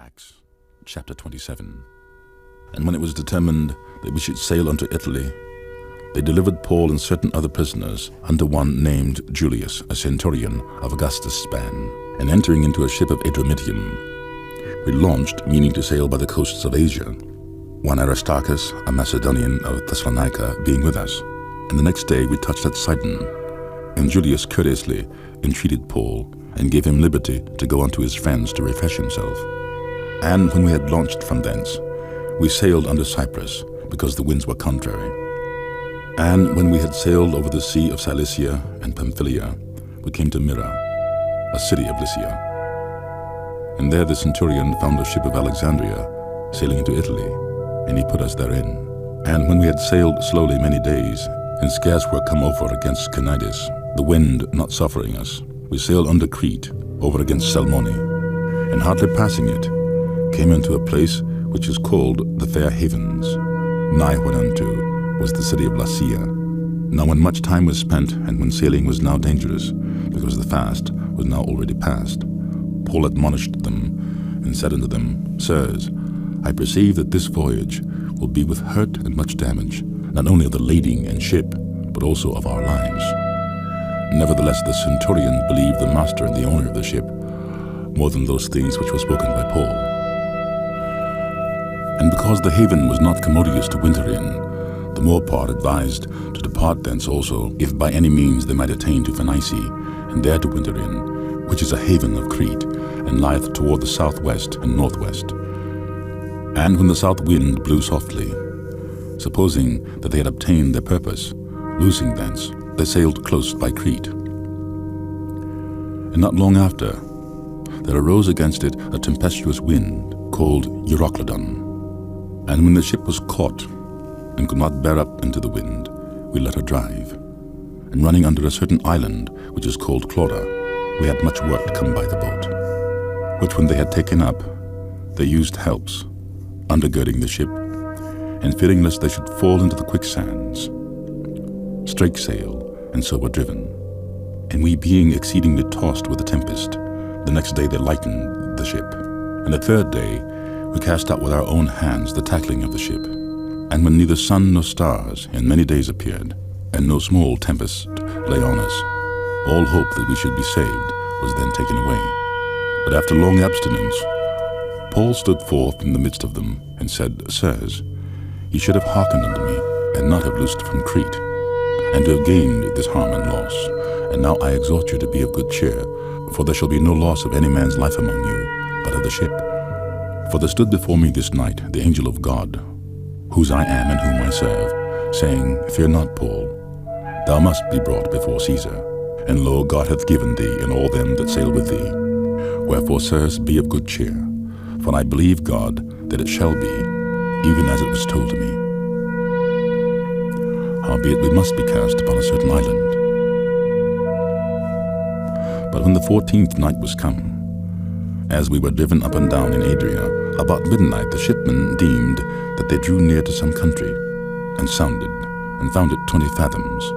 Acts, chapter 27. And when it was determined that we should sail unto Italy, they delivered Paul and certain other prisoners unto one named Julius, a centurion of Augustus' span. And entering into a ship of Adramyttium, we launched, meaning to sail by the coasts of Asia, one Aristarchus, a Macedonian of Thessalonica, being with us. And the next day we touched at Sidon, and Julius courteously entreated Paul, and gave him liberty to go unto his friends to refresh himself. And when we had launched from thence, we sailed unto Cyprus, because the winds were contrary. And when we had sailed over the sea of Cilicia and Pamphylia, we came to Myra, a city of Lycia. And there the centurion found a ship of Alexandria sailing into Italy, and he put us therein. And when we had sailed slowly many days, and scarce were come over against Cnidus, the wind not suffering us, we sailed under Crete, over against Salmone, and hardly passing it, came into a place which is called the Fair Havens, nigh whereunto was the city of Lasea. Now when much time was spent, and when sailing was now dangerous, because the fast was now already past, Paul admonished them, and said unto them, Sirs, I perceive that this voyage will be with hurt and much damage, not only of the lading and ship, but also of our lives. Nevertheless the centurion believed the master and the owner of the ship, more than those things which were spoken by Paul. And because the haven was not commodious to winter in, the more part advised to depart thence also, if by any means they might attain to Phoenice, and there to winter in, which is a haven of Crete, and lieth toward the southwest and northwest. And when the south wind blew softly, supposing that they had obtained their purpose, loosing thence, they sailed close by Crete. And not long after, there arose against it a tempestuous wind, called Euroclydon. And when the ship was caught, and could not bear up into the wind, we let her drive. And running under a certain island, which is called Clauda, we had much work to come by the boat. Which when they had taken up, they used helps, undergirding the ship, and fearing lest they should fall into the quicksands, strake sail, and so were driven. And we being exceedingly tossed with the tempest, the next day they lightened the ship. And the third day we cast out with our own hands the tackling of the ship. And when neither sun nor stars in many days appeared, and no small tempest lay on us, all hope that we should be saved was then taken away. But after long abstinence, Paul stood forth in the midst of them, and said, Sirs, ye should have hearkened unto me, and not have loosed from Crete, and to have gained this harm and loss. And now I exhort you to be of good cheer, for there shall be no loss of any man's life among you, but of the ship. For there stood before me this night the angel of God, whose I am and whom I serve, saying, Fear not, Paul, thou must be brought before Caesar. And lo, God hath given thee and all them that sail with thee. Wherefore, sirs, be of good cheer, for I believe God that it shall be, even as it was told to me. Howbeit we must be cast upon a certain island. But when the 14th night was come, as we were driven up and down in Adria, about midnight the shipmen deemed that they drew near to some country, and sounded, and found it 20 fathoms.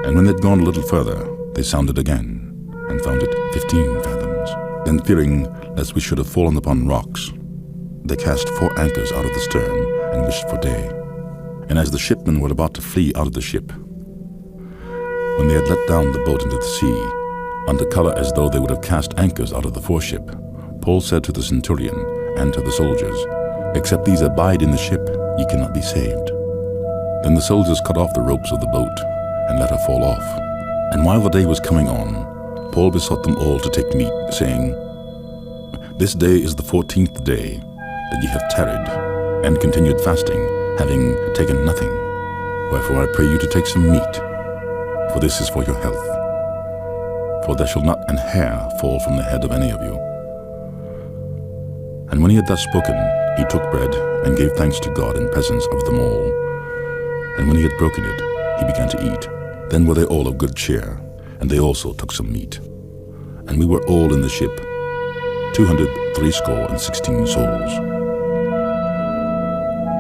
And when they'd gone a little further, they sounded again, and found it 15 fathoms. Then fearing lest we should have fallen upon rocks, they cast 4 anchors out of the stern, and wished for day. And as the shipmen were about to flee out of the ship, when they had let down the boat into the sea, under color as though they would have cast anchors out of the foreship, Paul said to the centurion and to the soldiers, Except these abide in the ship, ye cannot be saved. Then the soldiers cut off the ropes of the boat, and let her fall off. And while the day was coming on, Paul besought them all to take meat, saying, This day is the 14th day that ye have tarried, and continued fasting, having taken nothing. Wherefore I pray you to take some meat, for this is for your health. For there shall not an hair fall from the head of any of you. And when he had thus spoken, he took bread, and gave thanks to God in presence of them all. And when he had broken it, he began to eat. Then were they all of good cheer, and they also took some meat. And we were all in the ship, 260 souls.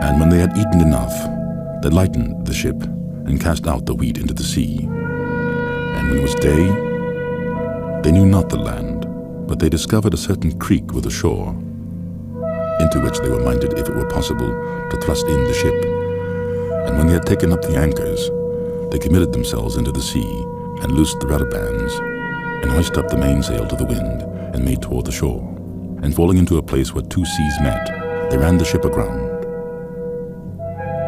And when they had eaten enough, they lightened the ship, and cast out the wheat into the sea. And when it was day, they knew not the land, But they discovered a certain creek with a shore, into which they were minded, if it were possible, to thrust in the ship. And when they had taken up the anchors, they committed themselves into the sea, and loosed the rudder bands, and hoisted up the mainsail to the wind, and made toward the shore. And falling into a place where two seas met, they ran the ship aground.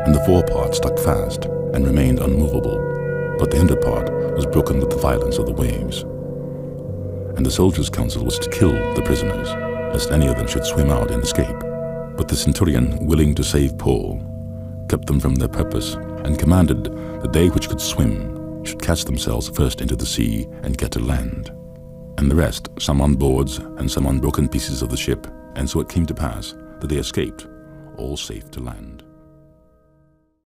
And the forepart stuck fast, and remained unmovable, but the hinder part was broken with the violence of the waves. And the soldiers' counsel was to kill the prisoners, lest any of them should swim out and escape. But the centurion, willing to save Paul, kept them from their purpose, and commanded that they which could swim should cast themselves first into the sea and get to land, and the rest, some on boards and some on broken pieces of the ship. And so it came to pass that they escaped, all safe to land.